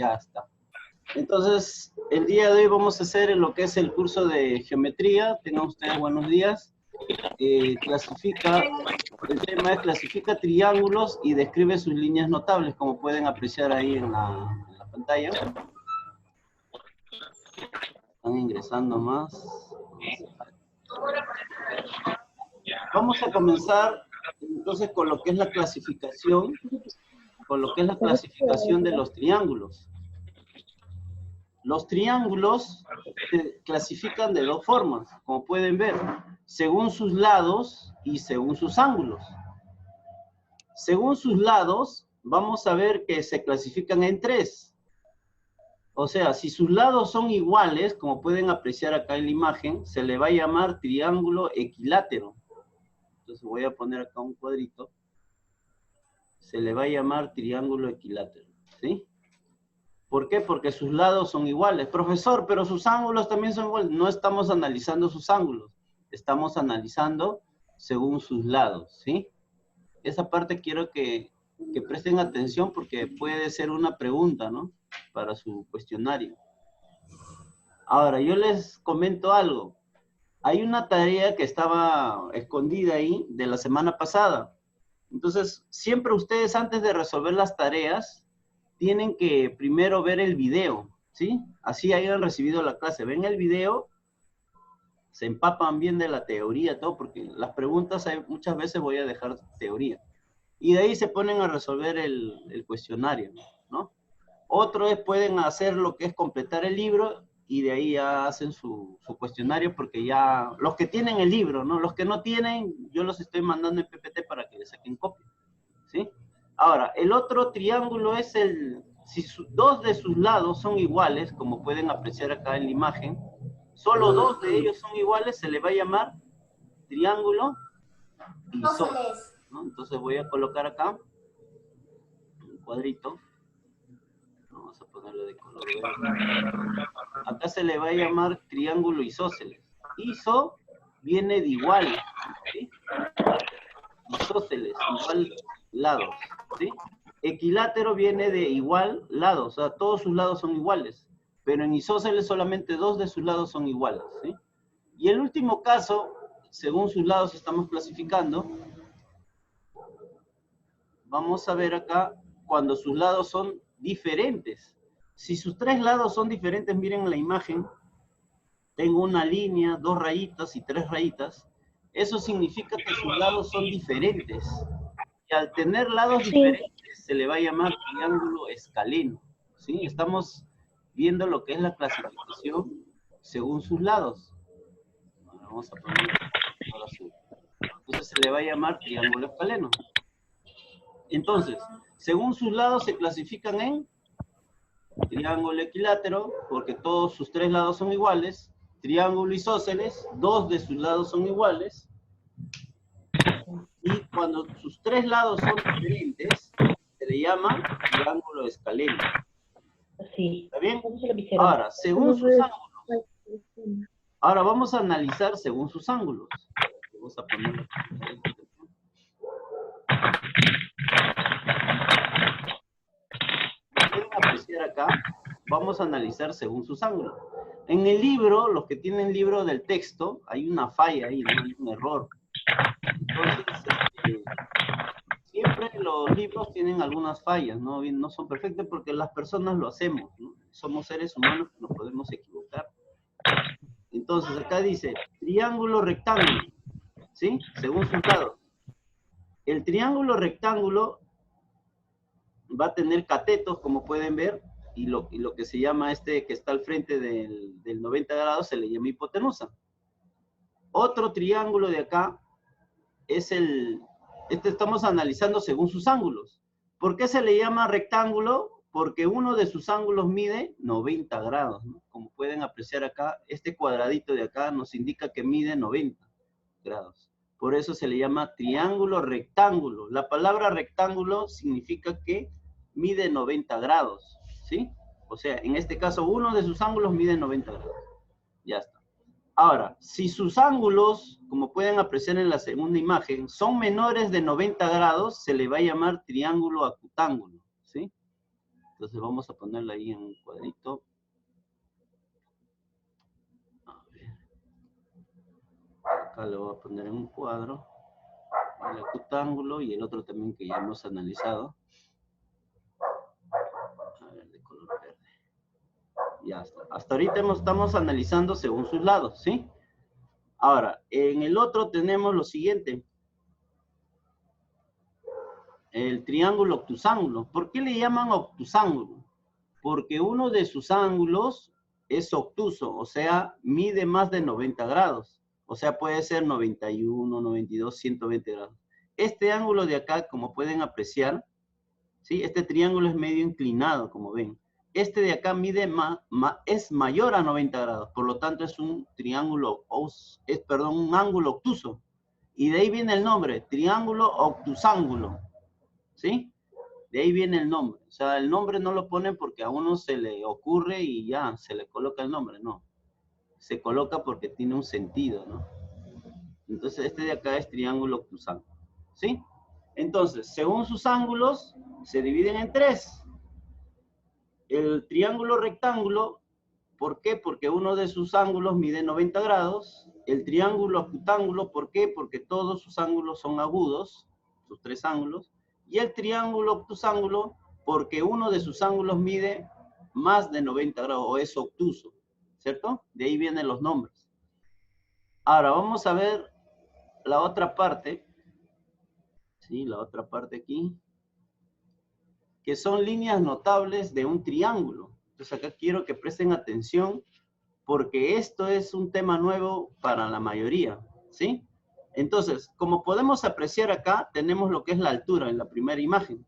Ya está. Entonces, el día de hoy vamos a hacer lo que es el curso de geometría. Tengan ustedes buenos días. El tema es clasifica triángulos y describe sus líneas notables, como pueden apreciar ahí en la pantalla. Están ingresando más. Vamos a comenzar entonces con lo que es la clasificación, de los triángulos. Los triángulos se clasifican de dos formas, como pueden ver, según sus lados y según sus ángulos. Según sus lados, vamos a ver que se clasifican en tres. O sea, si sus lados son iguales, como pueden apreciar acá en la imagen, se le va a llamar triángulo equilátero. Entonces voy a poner acá un cuadrito. Se le va a llamar triángulo equilátero, ¿sí? ¿Por qué? Porque sus lados son iguales. Profesor, pero sus ángulos también son iguales. No estamos analizando sus ángulos. Estamos analizando según sus lados, ¿sí? Esa parte quiero que presten atención porque puede ser una pregunta, ¿no? Para su cuestionario. Ahora, yo les comento algo. Hay una tarea que estaba escondida ahí de la semana pasada. Entonces, siempre ustedes antes de resolver las tareas, tienen que primero ver el video, ¿sí? Así hayan recibido la clase. Ven el video, se empapan bien de la teoría, todo, porque las preguntas muchas veces voy a dejar teoría. Y de ahí se ponen a resolver el cuestionario, ¿no? Otros pueden hacer lo que es completar el libro y de ahí ya hacen su cuestionario porque ya, los que tienen el libro, ¿no? Los que no tienen, yo los estoy mandando en PPT para que le saquen copia, ¿sí? Ahora, el otro triángulo es si dos de sus lados son iguales, como pueden apreciar acá en la imagen, solo dos de ellos son iguales, se le va a llamar triángulo isósceles, ¿no? Entonces voy a colocar acá un cuadrito. Vamos a ponerlo de color verde. Acá se le va a llamar triángulo isósceles. Iso viene de igual, ¿sí? Isósceles, igual lados, ¿sí? Equilátero viene de igual lado, o sea, todos sus lados son iguales, pero en isósceles solamente dos de sus lados son iguales, ¿sí? Y el último caso, según sus lados estamos clasificando, vamos a ver acá cuando sus lados son diferentes. Si sus tres lados son diferentes, miren la imagen, tengo una línea, dos rayitas y tres rayitas, eso significa que sus lados son diferentes. Y al tener lados diferentes, se le va a llamar triángulo escaleno, ¿sí? Estamos viendo lo que es la clasificación según sus lados. Ahora vamos a poner color azul. Entonces se le va a llamar triángulo escaleno. Entonces, según sus lados se clasifican en triángulo equilátero, porque todos sus tres lados son iguales. Triángulo isósceles, dos de sus lados son iguales. Y cuando sus tres lados son diferentes, se le llama triángulo escaleno. Sí. ¿Está bien? Ahora, según sus ángulos. Ahora vamos a analizar según sus ángulos. Vamos a ponerlo. Pueden apreciar acá. Vamos a analizar según sus ángulos. En el libro, los que tienen libro del texto, hay una falla ahí, ¿no? Hay un error. Entonces, siempre los libros tienen algunas fallas, ¿no? No son perfectos porque las personas lo hacemos, ¿no? Somos seres humanos que nos podemos equivocar. Entonces, acá dice, triángulo rectángulo, ¿sí? Según sus lados. El triángulo rectángulo va a tener catetos, como pueden ver, y lo que se llama que está al frente del 90 grados se le llama hipotenusa. Otro triángulo de acá es estamos analizando según sus ángulos. ¿Por qué se le llama rectángulo? Porque uno de sus ángulos mide 90 grados, ¿no? Como pueden apreciar acá, este cuadradito de acá nos indica que mide 90 grados. Por eso se le llama triángulo rectángulo. La palabra rectángulo significa que mide 90 grados, ¿sí? O sea, en este caso, uno de sus ángulos mide 90 grados. Ya está. Ahora, si sus ángulos, como pueden apreciar en la segunda imagen, son menores de 90 grados, se le va a llamar triángulo acutángulo, ¿sí? Entonces vamos a ponerla ahí en un cuadrito. A ver. Acá lo voy a poner en un cuadro. El octángulo y el otro también que ya hemos analizado. A ver, de color verde. Ya está. Hasta ahorita estamos analizando según sus lados, ¿sí? Ahora, en el otro tenemos lo siguiente. El triángulo obtusángulo. ¿Por qué le llaman obtusángulo? Porque uno de sus ángulos es obtuso, o sea, mide más de 90 grados. O sea, puede ser 91, 92, 120 grados. Este ángulo de acá, como pueden apreciar, ¿sí? Este triángulo es medio inclinado, como ven. Este de acá es mayor a 90 grados, por lo tanto es un triángulo, un ángulo obtuso. Y de ahí viene el nombre, triángulo obtusángulo, ¿sí? De ahí viene el nombre. O sea, el nombre no lo ponen porque a uno se le ocurre y ya, se le coloca el nombre, no. Se coloca porque tiene un sentido, ¿no? Entonces, este de acá es triángulo obtusángulo, ¿sí? Entonces, según sus ángulos, se dividen en tres. El triángulo rectángulo, ¿por qué? Porque uno de sus ángulos mide 90 grados. El triángulo acutángulo, ¿por qué? Porque todos sus ángulos son agudos, sus tres ángulos. Y el triángulo obtusángulo, porque uno de sus ángulos mide más de 90 grados, o es obtuso, ¿cierto? De ahí vienen los nombres. Ahora, vamos a ver la otra parte. Sí, la otra parte aquí. Que son líneas notables de un triángulo. Entonces acá quiero que presten atención porque esto es un tema nuevo para la mayoría, ¿sí? Entonces, como podemos apreciar acá, tenemos lo que es la altura en la primera imagen.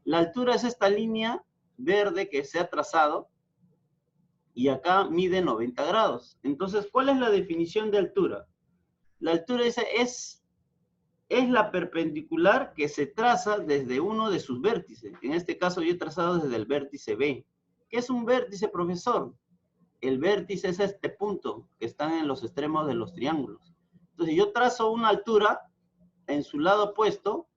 La altura es esta línea verde que se ha trazado y acá mide 90 grados. Entonces, ¿cuál es la definición de altura? La altura es la perpendicular que se traza desde uno de sus vértices. En este caso yo he trazado desde el vértice B. ¿Qué es un vértice, profesor? El vértice es este punto que están en los extremos de los triángulos. Entonces yo trazo una altura en su lado opuesto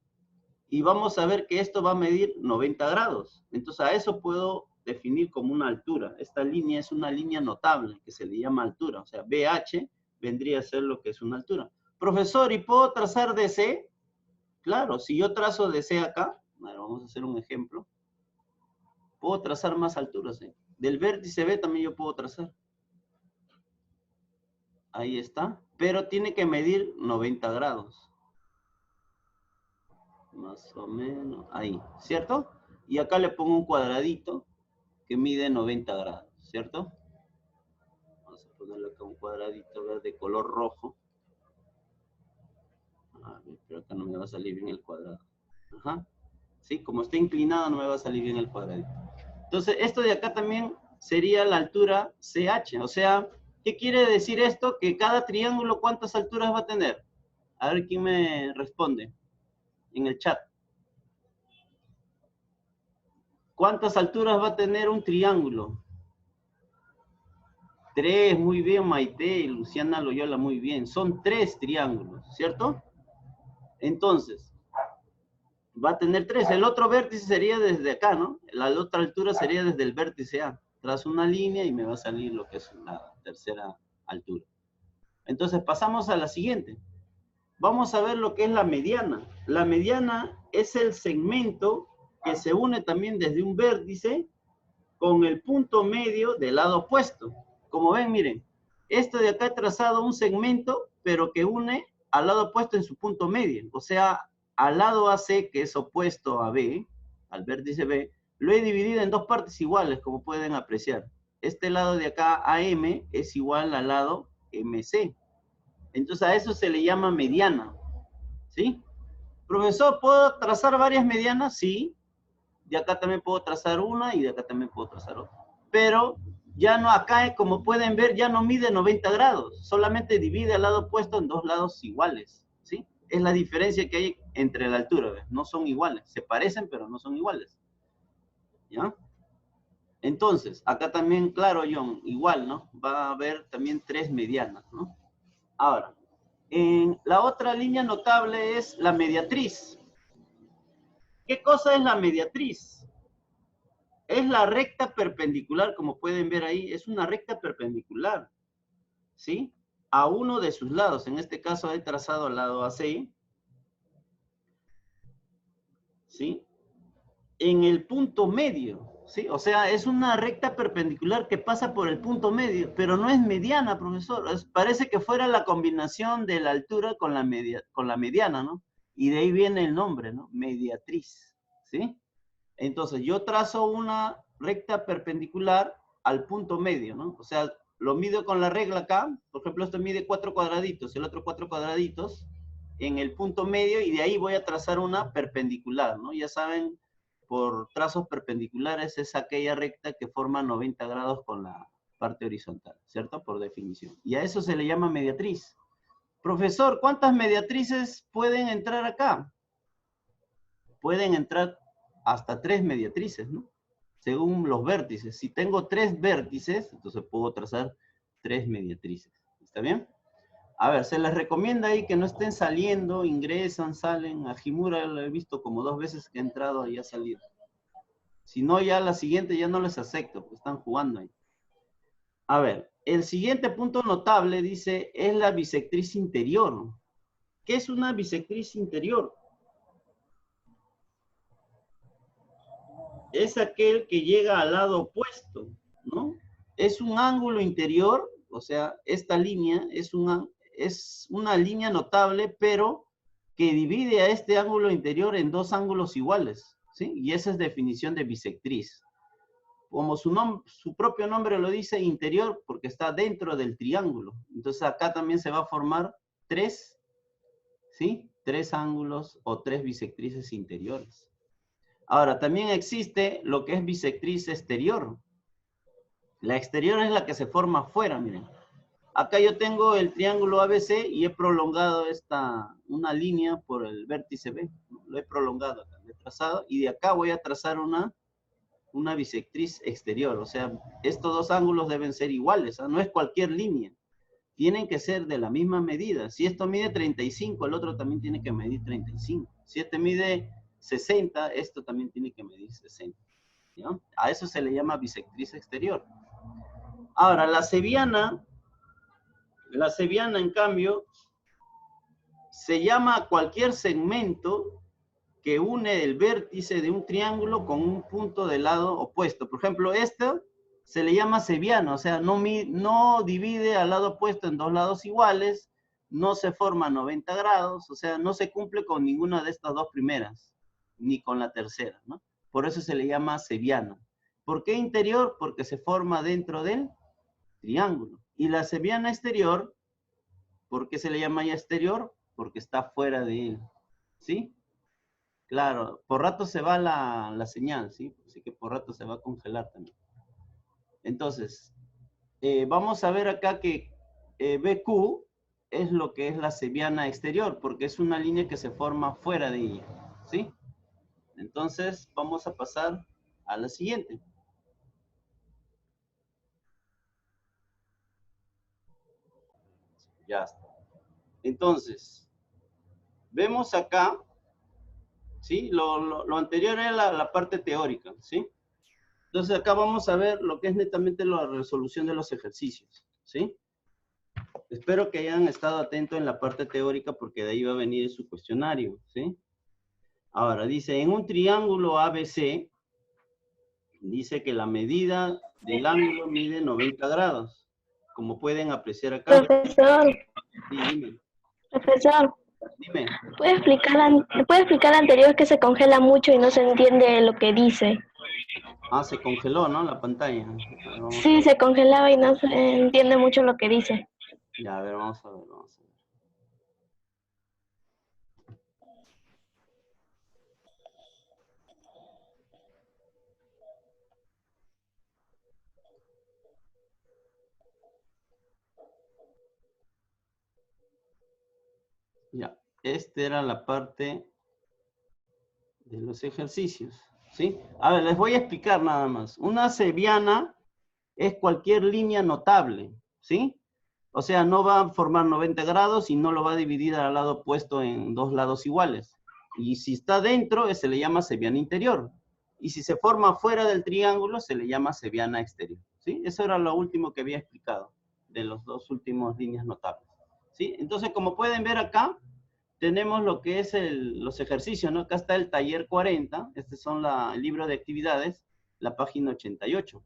y vamos a ver que esto va a medir 90 grados. Entonces a eso puedo definir como una altura. Esta línea es una línea notable que se le llama altura. O sea, BH vendría a ser lo que es una altura. Profesor, ¿y puedo trazar DC? Claro, si yo trazo DC acá, bueno, vamos a hacer un ejemplo. Puedo trazar más alturas. Del vértice B también yo puedo trazar. Ahí está. Pero tiene que medir 90 grados. Más o menos. Ahí, ¿cierto? Y acá le pongo un cuadradito que mide 90 grados, ¿cierto? Vamos a ponerle acá un cuadradito de color rojo. A ver, pero acá no me va a salir bien el cuadrado. Ajá. Sí, como está inclinado no me va a salir bien el cuadradito. Entonces, esto de acá también sería la altura CH. O sea, ¿qué quiere decir esto? Que cada triángulo, ¿cuántas alturas va a tener? A ver quién me responde en el chat. ¿Cuántas alturas va a tener un triángulo? 3, muy bien, Maite, Luciana Loyola, muy bien. Son 3 triángulos, ¿cierto? Entonces, va a tener 3. El otro vértice sería desde acá, ¿no? La otra altura sería desde el vértice A. Trazo una línea y me va a salir lo que es la tercera altura. Entonces, pasamos a la siguiente. Vamos a ver lo que es la mediana. La mediana es el segmento que se une también desde un vértice con el punto medio del lado opuesto. Como ven, miren, este de acá he trazado un segmento, pero que une al lado opuesto en su punto medio. O sea, al lado AC, que es opuesto a B, al vértice B, lo he dividido en dos partes iguales, como pueden apreciar. Este lado de acá, AM, es igual al lado MC. Entonces a eso se le llama mediana, ¿sí? Profesor, ¿puedo trazar varias medianas? Sí. De acá también puedo trazar una y de acá también puedo trazar otra. Pero ya no acá, como pueden ver, ya no mide 90 grados. Solamente divide al lado opuesto en dos lados iguales, ¿sí? Es la diferencia que hay entre la altura, ¿ves? No son iguales. Se parecen, pero no son iguales. ¿Ya? Entonces, acá también, claro, John, igual, ¿no? Va a haber también 3 medianas, ¿no? Ahora, la otra línea notable es la mediatriz. ¿Qué cosa es la mediatriz? Es la recta perpendicular, como pueden ver ahí, es una recta perpendicular, ¿sí? A uno de sus lados, en este caso he trazado al lado AC, ¿sí? En el punto medio, ¿sí? O sea, es una recta perpendicular que pasa por el punto medio, pero no es mediana, profesor. Parece que fuera la combinación de la altura con la mediana, ¿no? Y de ahí viene el nombre, ¿no? Mediatriz, ¿sí? Entonces, yo trazo una recta perpendicular al punto medio, ¿no? O sea, lo mido con la regla acá. Por ejemplo, esto mide 4 cuadraditos, el otro 4 cuadraditos en el punto medio, y de ahí voy a trazar una perpendicular, ¿no? Ya saben, por trazos perpendiculares es aquella recta que forma 90 grados con la parte horizontal, ¿cierto? Por definición. Y a eso se le llama mediatriz. Profesor, ¿cuántas mediatrices pueden entrar acá? Pueden entrar hasta 3 mediatrices, ¿no? Según los vértices. Si tengo 3 vértices, entonces puedo trazar 3 mediatrices. ¿Está bien? A ver, se les recomienda ahí que no estén saliendo, ingresan, salen. A Jimura lo he visto como 2 veces que ha entrado y ha salido. Si no, ya la siguiente ya no les acepto, porque están jugando ahí. A ver, el siguiente punto notable, dice, es la bisectriz interior. ¿Qué es una bisectriz interior? Es aquel que llega al lado opuesto, ¿no? Es un ángulo interior, o sea, esta línea es una línea notable, pero que divide a este ángulo interior en 2 ángulos iguales, ¿sí? Y esa es definición de bisectriz. Como su propio nombre lo dice, interior, porque está dentro del triángulo. Entonces acá también se va a formar 3, ¿sí? 3 ángulos o 3 bisectrices interiores. Ahora, también existe lo que es bisectriz exterior. La exterior es la que se forma afuera, miren. Acá yo tengo el triángulo ABC y he prolongado una línea por el vértice B. Lo he prolongado acá, lo he trazado, y de acá voy a trazar una bisectriz exterior. O sea, estos 2 ángulos deben ser iguales, ¿eh? No es cualquier línea. Tienen que ser de la misma medida. Si esto mide 35, el otro también tiene que medir 35. Si este mide 60, esto también tiene que medir 60. ¿Ya? A eso se le llama bisectriz exterior. Ahora, la seviana, en cambio, se llama cualquier segmento que une el vértice de un triángulo con un punto del lado opuesto. Por ejemplo, esto se le llama seviano, o sea, no divide al lado opuesto en 2 lados iguales, no se forma 90 grados, o sea, no se cumple con ninguna de estas 2 primeras, ni con la tercera, ¿no? Por eso se le llama seviano. ¿Por qué interior? Porque se forma dentro del triángulo. Y la seviana exterior, ¿por qué se le llama ya exterior? Porque está fuera de él, ¿sí? Claro, por rato se va la señal, ¿sí? Así que por rato se va a congelar también. Entonces, vamos a ver acá que BQ es lo que es la seviana exterior, porque es una línea que se forma fuera de ella, ¿sí? Entonces, vamos a pasar a la siguiente. Ya está. Entonces, vemos acá, ¿sí? Lo anterior era la parte teórica, ¿sí? Entonces acá vamos a ver lo que es netamente la resolución de los ejercicios, ¿sí? Espero que hayan estado atentos en la parte teórica porque de ahí va a venir su cuestionario, ¿sí? Ahora, dice, en un triángulo ABC, dice que la medida del ángulo mide 90 grados. Como pueden apreciar acá. Profesor, Sí, dime. profesor, Dime. ¿puede explicar la anterior que se congela mucho y no se entiende lo que dice? Ah, se congeló, ¿no? La pantalla. Sí, se congelaba y no se entiende mucho lo que dice. Ya, a ver, vamos a ver, vamos a ver. Ya, esta era la parte de los ejercicios, ¿sí? A ver, les voy a explicar nada más. Una seviana es cualquier línea notable, ¿sí? O sea, no va a formar 90 grados y no lo va a dividir al lado opuesto en 2 lados iguales. Y si está dentro, se le llama seviana interior. Y si se forma fuera del triángulo, se le llama Ceviana exterior. ¿Sí? Eso era lo último que había explicado, de los dos últimos líneas notables. ¿Sí? Entonces, como pueden ver acá, tenemos lo que es los ejercicios, ¿no? Acá está el taller 40, este son el libro de actividades, la página 88.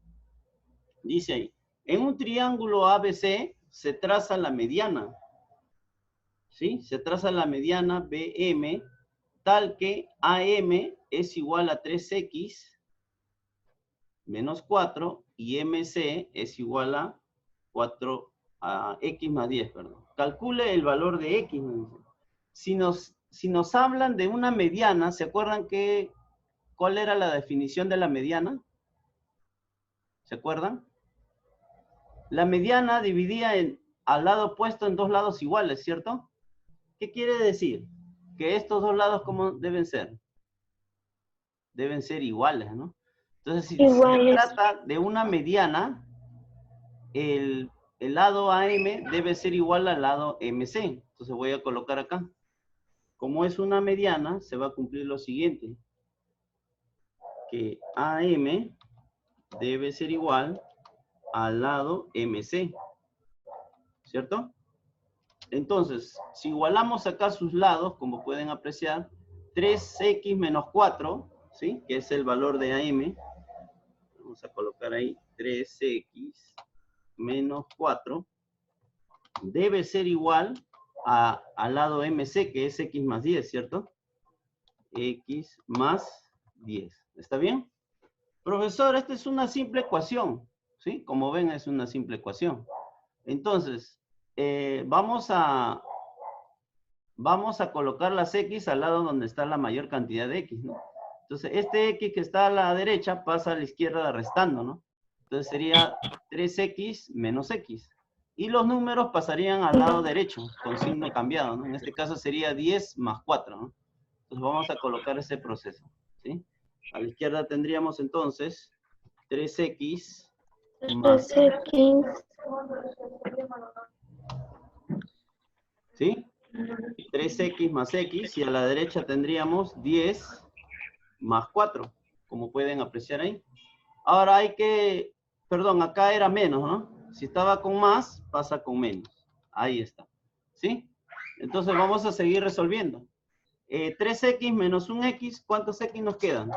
Dice ahí, en un triángulo ABC se traza la mediana, ¿sí? Se traza la mediana BM, tal que AM es igual a 3X menos 4 y MC es igual a 4 a X más 10, perdón. Calcule el valor de X. Si nos hablan de una mediana, ¿se acuerdan cuál era la definición de la mediana? ¿Se acuerdan? La mediana dividía al lado opuesto en dos lados iguales, ¿cierto? ¿Qué quiere decir? Que estos dos lados, ¿cómo deben ser? Deben ser iguales, ¿no? Entonces, si se trata de una mediana, el lado AM debe ser igual al lado MC. Entonces voy a colocar acá. Como es una mediana, se va a cumplir lo siguiente. Que AM debe ser igual al lado MC. ¿Cierto? Entonces, si igualamos acá sus lados, como pueden apreciar, 3X menos 4, ¿sí? Que es el valor de AM. Vamos a colocar ahí 3X menos 4. Debe ser igual al lado MC, que es X más 10, ¿cierto? X más 10. ¿Está bien? Profesor, esta es una simple ecuación, ¿sí? Como ven, es una simple ecuación. Entonces, vamos a colocar las X al lado donde está la mayor cantidad de X, ¿no? Entonces, este X que está a la derecha pasa a la izquierda restando, ¿no? Entonces sería 3X menos X. Y los números pasarían al lado derecho, con signo cambiado, ¿no? En este caso sería 10 más 4, ¿no? Entonces vamos a colocar ese proceso, ¿sí? A la izquierda tendríamos entonces 3X más... 3X. ¿Sí? 3X más X, y a la derecha tendríamos 10 más 4, como pueden apreciar ahí. Ahora perdón, acá era menos, ¿no? Si estaba con más, pasa con menos. Ahí está. ¿Sí? Entonces vamos a seguir resolviendo. 3X menos 1X, ¿cuántos X nos quedan?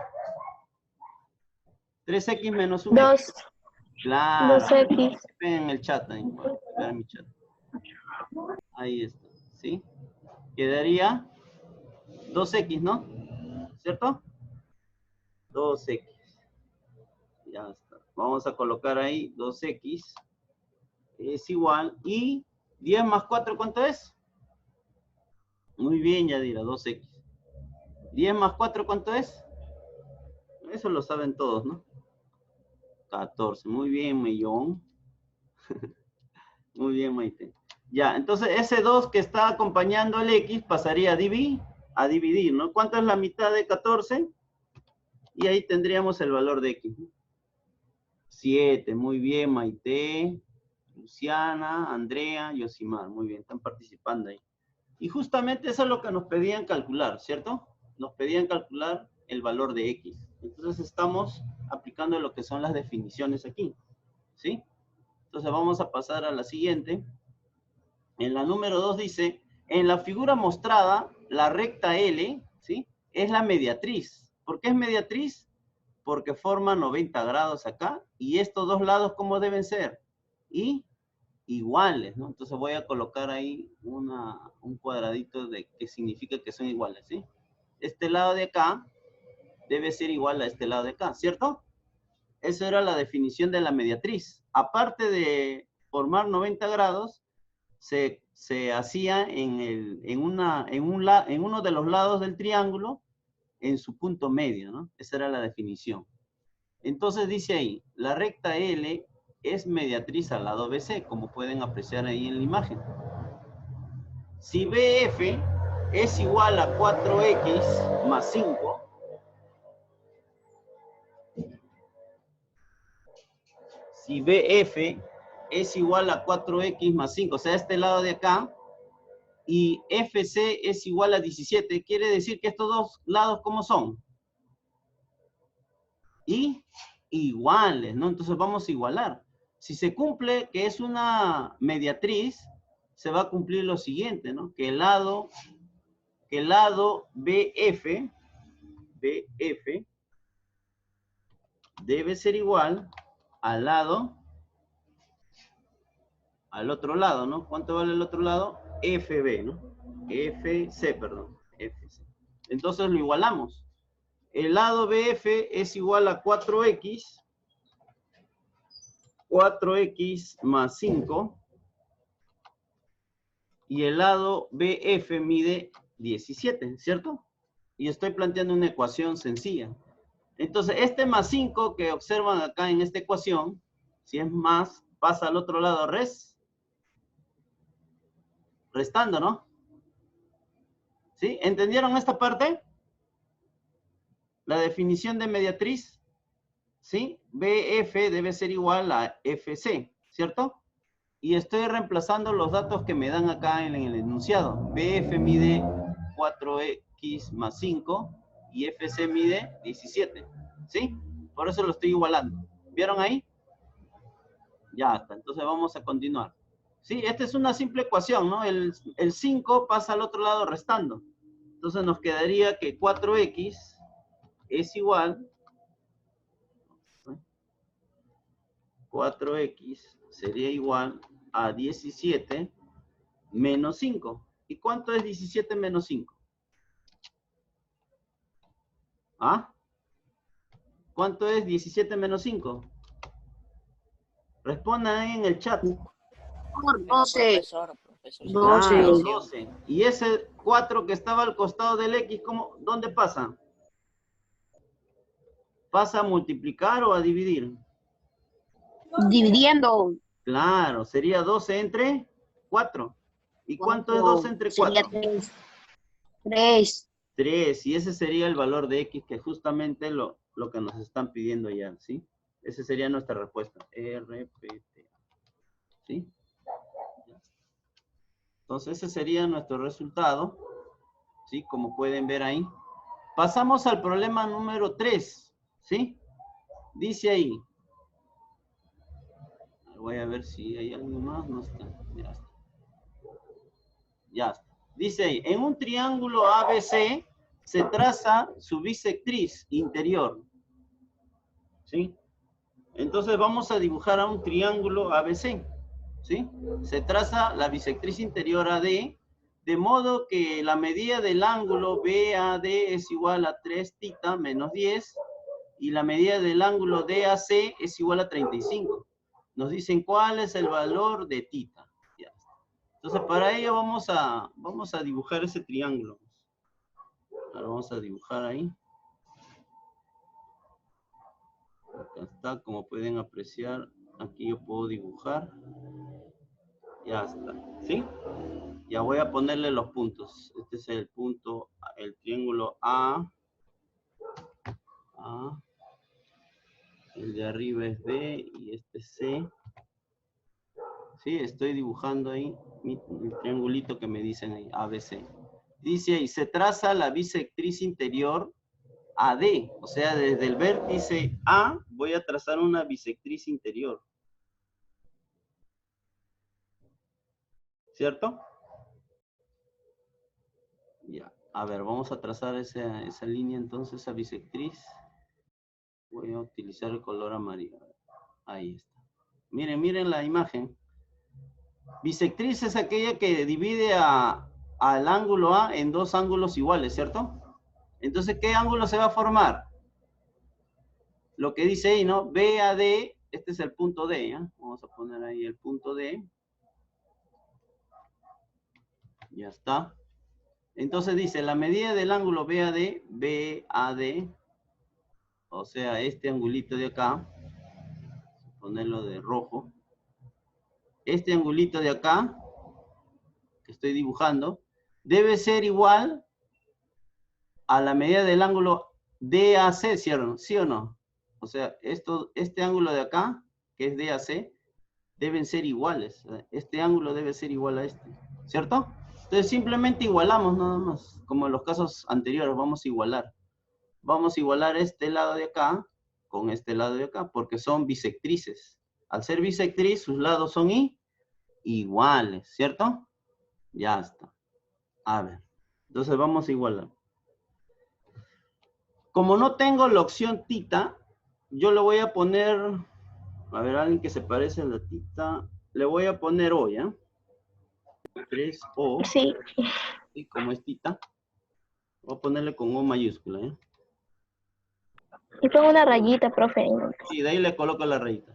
3X menos 1X. 2. Claro. 2X. En el chat ahí. En mi chat. Ahí está. ¿Sí? Quedaría 2X, ¿no? ¿Cierto? 2X. Ya está. Vamos a colocar ahí 2X. Es igual. Y 10 más 4, ¿cuánto es? Muy bien, Yadira, 2X. 10 más 4, ¿cuánto es? Eso lo saben todos, ¿no? 14. Muy bien, Mellón. Muy bien, Maite. Ya, entonces ese 2 que está acompañando el X pasaría a dividir, ¿no? ¿Cuánto es la mitad de 14? Y ahí tendríamos el valor de X, ¿no? 7. Muy bien, Maite, Luciana, Andrea, Yosimar. Muy bien, están participando ahí. Y justamente eso es lo que nos pedían calcular, ¿cierto? Nos pedían calcular el valor de X. Entonces estamos aplicando lo que son las definiciones aquí, ¿sí? Entonces vamos a pasar a la siguiente. En la número 2 dice, en la figura mostrada, la recta L, ¿sí? Es la mediatriz. ¿Por qué es mediatriz? Porque forma 90 grados acá, y estos dos lados, ¿cómo deben ser? Iguales, ¿no? Entonces voy a colocar ahí un cuadradito que significa que son iguales, ¿sí? Este lado de acá debe ser igual a este lado de acá, ¿cierto? Esa era la definición de la mediatriz. Aparte de formar 90 grados, se hacía en uno de los lados del triángulo en su punto medio, ¿no? Esa era la definición. Entonces dice ahí, la recta L es mediatriz al lado BC, como pueden apreciar ahí en la imagen. Si BF es igual a 4X más 5, si BF es igual a 4X más 5, o sea, este lado de acá, y FC es igual a 17, quiere decir que estos dos lados, ¿cómo son? y iguales, ¿no? Entonces vamos a igualar. Si se cumple que es una mediatriz, se va a cumplir lo siguiente, ¿no? Que el lado BF debe ser igual al otro lado, ¿no? ¿Cuánto vale el otro lado? FB, ¿no? FC, perdón. FC. Entonces lo igualamos. El lado BF es igual a 4X más 5, y el lado BF mide 17, ¿cierto? Y estoy planteando una ecuación sencilla. Entonces, este más 5 que observan acá en esta ecuación, si es más, pasa al otro lado restando, ¿no? ¿Sí? ¿Entendieron esta parte? La definición de mediatriz, ¿sí? BF debe ser igual a FC, ¿cierto? Y estoy reemplazando los datos que me dan acá en el enunciado. BF mide 4X más 5 y FC mide 17, ¿sí? Por eso lo estoy igualando. ¿Vieron ahí? Ya está, entonces vamos a continuar. Sí, esta es una simple ecuación, ¿no? El 5 pasa al otro lado restando. Entonces nos quedaría que 4X es igual, 4X sería igual a 17 menos 5. ¿Y cuánto es 17 menos 5? ¿Ah? ¿Cuánto es 17 menos 5? Respondan ahí en el chat. 12. Claro, 12. Y ese 4 que estaba al costado del X, ¿dónde pasa? ¿Pasa a multiplicar o a dividir? Dividiendo. Claro, sería 12 entre 4. ¿Y cuánto es 12 entre 4? Sería 3. 3. Y ese sería el valor de X, que es justamente lo que nos están pidiendo ya, ¿sí? Esa sería nuestra respuesta. RPT. ¿Sí? Entonces, ese sería nuestro resultado, ¿sí? Como pueden ver ahí. Pasamos al problema número 3, ¿sí? Dice ahí. Voy a ver si hay algo más. No está. Ya está. Ya está. Dice ahí, en un triángulo ABC se traza su bisectriz interior, ¿sí? Entonces vamos a dibujar a un triángulo ABC, ¿sí? Se traza la bisectriz interior AD, de modo que la medida del ángulo BAD es igual a 3 θ menos 10, y la medida del ángulo DAC es igual a 35. Nos dicen cuál es el valor de θ. Ya. Entonces para ello vamos a dibujar ese triángulo. Ahora vamos a dibujar ahí. Acá está, como pueden apreciar, aquí yo puedo dibujar. Ya está, ¿sí? Ya voy a ponerle los puntos. Este es el punto, el triángulo A. El de arriba es B y este es C. Sí, estoy dibujando ahí el triangulito que me dicen ahí, ABC. Dice ahí, se traza la bisectriz interior AD, o sea, desde el vértice A voy a trazar una bisectriz interior. ¿Cierto? Ya, a ver, vamos a trazar esa línea entonces, esa bisectriz. Voy a utilizar el color amarillo. Ahí está. Miren, miren la imagen. Bisectriz es aquella que divide al ángulo A en dos ángulos iguales, ¿cierto? Entonces, ¿qué ángulo se va a formar? Lo que dice ahí, ¿no? BAD, este es el punto D, ¿ya? Vamos a poner ahí el punto D. Ya está. Entonces dice, la medida del ángulo BAD, o sea, este angulito de acá, ponerlo de rojo. Este angulito de acá, que estoy dibujando, debe ser igual a la medida del ángulo DAC, ¿sí o no? O sea, este ángulo de acá, que es DAC, deben ser iguales. Este ángulo debe ser igual a este, ¿cierto? Entonces simplemente igualamos nada más, como en los casos anteriores, vamos a igualar. Vamos a igualar este lado de acá con este lado de acá, porque son bisectrices. Al ser bisectriz, sus lados son iguales, ¿cierto? Ya está. A ver, entonces vamos a igualar. Como no tengo la opción tita, yo le voy a poner, a ver, alguien que se parece a la tita, le voy a poner O, ¿ya? 3O, Sí. y como es tita, voy a ponerle con O mayúscula, ¿ya? Y pongo una rayita, profe. Y de ahí le coloco la rayita.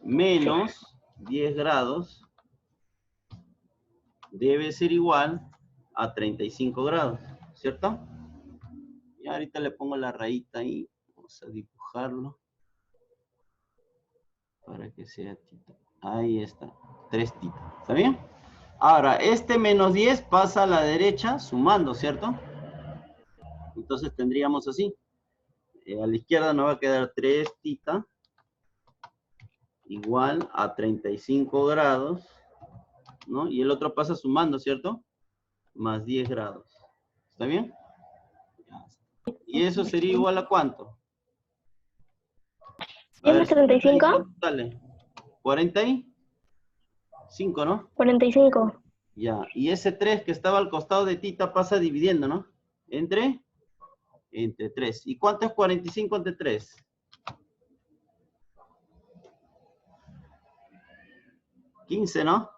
Menos 10 grados debe ser igual a 35 grados, ¿cierto? Y ahorita le pongo la rayita ahí. Vamos a dibujarlo. Para que sea tita. Ahí está. 3 titas. ¿Está bien? Ahora, este menos 10 pasa a la derecha sumando, ¿cierto? Entonces tendríamos así. A la izquierda nos va a quedar 3 tita igual a 35 grados, ¿no? Y el otro pasa sumando, ¿cierto? Más 10 grados. ¿Está bien? ¿Y eso sería igual a cuánto? A ver, 35. dale. 45, ¿no? 45. Ya. Y ese 3 que estaba al costado de tita pasa dividiendo, ¿no? Entre 3. ¿Y cuánto es 45 entre 3? 15, ¿no?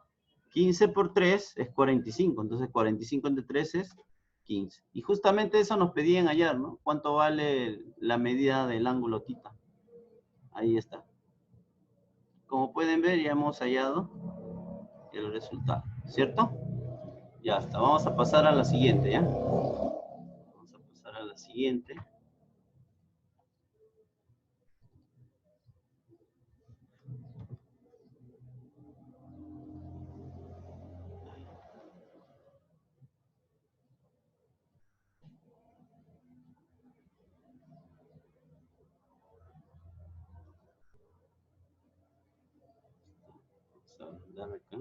15 por 3 es 45. Entonces 45 entre 3 es 15. Y justamente eso nos pedían ayer, ¿no? ¿Cuánto vale la medida del ángulo tita? Ahí está. Como pueden ver, ya hemos hallado el resultado, ¿cierto? Ya está. Vamos a pasar a la siguiente, ¿ya? Vamos a pasar a la siguiente. Vamos a dar acá.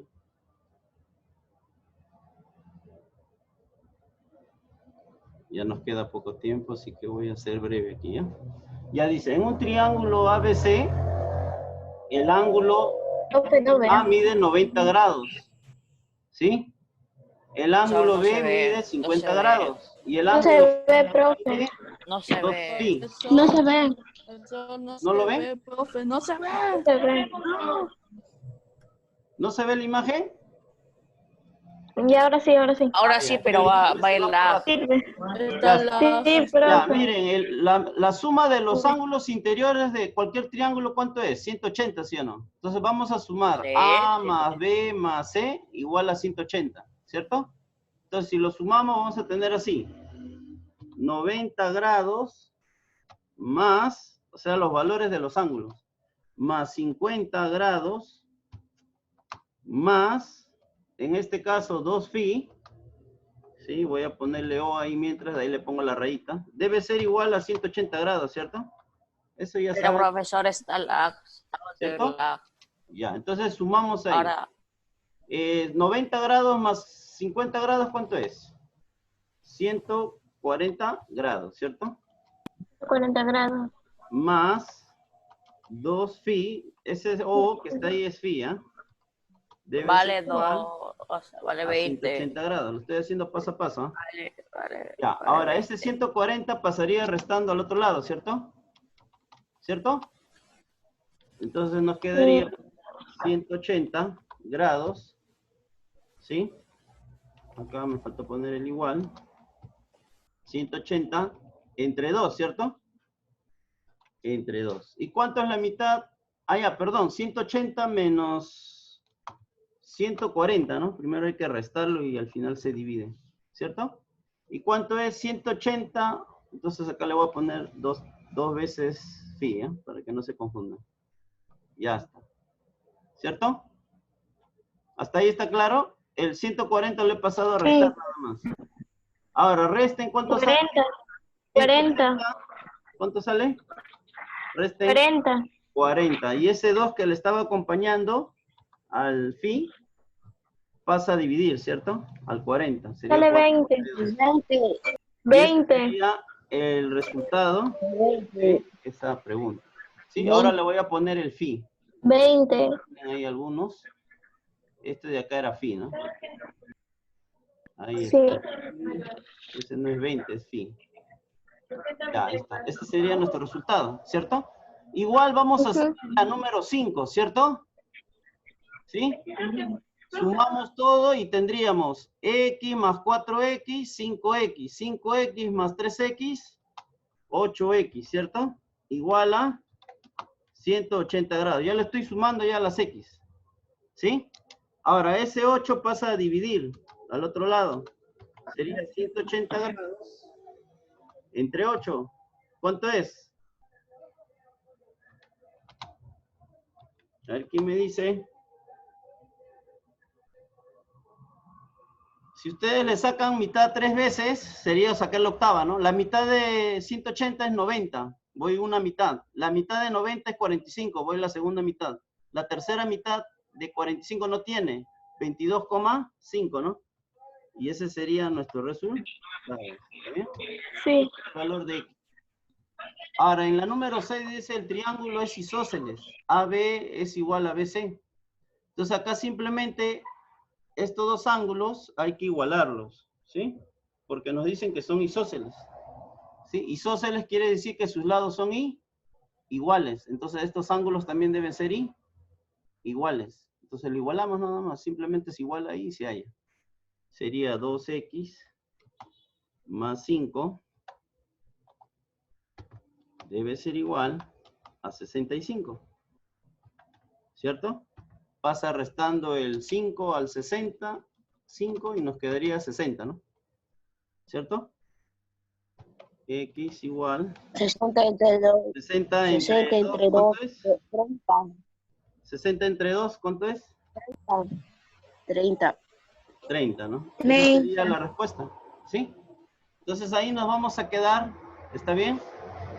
Ya nos queda poco tiempo, así que voy a ser breve aquí, ¿ya? Ya dice, en un triángulo ABC, el ángulo Profe, no A veo. mide 90 grados, ¿sí? El ángulo no B se ve, mide no 50 se ve. grados. Y el No ángulo se ve, profe. mide No se 2 ve. pi. No se ve. Eso no ¿No lo se ven? ve, profe, no se No ve. se ve. ¿No se ve la imagen? Y ahora sí, ahora sí. Ahora sí, pero va el lag. Sirve. Está la... Sí, Ya, profe. miren, la suma de los ángulos interiores de cualquier triángulo, ¿cuánto es? 180, ¿sí o no? Entonces vamos a sumar Sí, A sí. más B más C igual a 180, ¿cierto? Entonces, si lo sumamos, vamos a tener así. 90 grados más, o sea, los valores de los ángulos, más 50 grados más, en este caso, 2 phi. Sí, voy a ponerle O ahí mientras, de ahí le pongo la rayita. Debe ser igual a 180 grados, ¿cierto? Eso ya Pero saben, profesor, está lag. ¿cierto? Lag. Ya, entonces sumamos ahí. Ahora, 90 grados más 50 grados, ¿cuánto es? 140 grados, ¿cierto? 40 grados. Más 2 phi, ese O que está ahí es phi, ¿ah? Debe vale ser igual 2, o sea, vale a 20. 180 grados. Lo estoy haciendo paso a paso, ¿ah? Vale, Ya, vale ahora 20. ese 140 pasaría restando al otro lado, ¿cierto? ¿Cierto? Entonces nos quedaría 180 grados, ¿sí? Acá me falta poner el igual. 180 entre 2, ¿cierto? Entre 2. ¿Y cuánto es la mitad? Ah, ya, perdón, 180 menos 140, ¿no? Primero hay que restarlo y al final se divide, ¿cierto? ¿Y cuánto es 180? Entonces acá le voy a poner dos veces phi, ¿eh? Para que no se confundan. Ya está. ¿Cierto? ¿Hasta ahí está claro? El 140 lo he pasado a restar nada más. Ahora, resten, ¿cuánto sale? 40. ¿Cuánto sale? Resten 40. 40. Y ese 2 que le estaba acompañando al phi pasa a dividir, ¿cierto? Al 40. Sería Sale 4. 20. 20. 20. Sería el resultado de esa pregunta. Sí, ahora le voy a poner el phi. 20. Hay algunos. Este de acá era phi, ¿no? Ahí Sí. está. Ese no es 20, es phi. Ya, ahí está. Este sería nuestro resultado, ¿cierto? Igual vamos a hacer la número 5, ¿cierto? ¿Sí? Sumamos todo y tendríamos x más 4x, 5x. 5x más 3x, 8x, ¿cierto? Igual a 180 grados. Ya le estoy sumando ya las x. ¿Sí? Ahora, ese 8 pasa a dividir al otro lado. Sería 180 grados entre 8. ¿Cuánto es? A ver, ¿quién me dice? Si ustedes le sacan mitad 3 veces, sería sacar la octava, ¿no? La mitad de 180 es 90. Voy una mitad. La mitad de 90 es 45. Voy la segunda mitad. La tercera mitad de 45 no tiene. 22,5, ¿no? Y ese sería nuestro resultado. ¿Está bien? Sí. El valor de X. Ahora, en la número 6 dice el triángulo es isósceles. AB es igual a BC. Entonces acá simplemente estos dos ángulos hay que igualarlos, ¿sí? Porque nos dicen que son isósceles. ¿Sí? Isósceles quiere decir que sus lados son iguales. Entonces estos ángulos también deben ser iguales. Entonces lo igualamos nada más. Simplemente es igual ahí y se halla. Sería 2x más 5 debe ser igual a 65. ¿Cierto? Pasa restando el 5 al 60, 5 y nos quedaría 60, ¿no? ¿Cierto? X igual 60 entre 2. 60 60 entre 2, entre 2. ¿cuánto es? 30. 60 entre 2, ¿cuánto es? 30. 30, ¿no? Esa 30. sería la respuesta, ¿sí? Entonces ahí nos vamos a quedar, ¿está bien?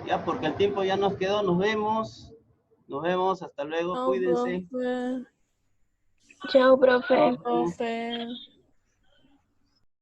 Ya, porque el tiempo ya nos quedó, nos vemos, hasta luego, No, cuídense. profe. Chao, profe. Profe.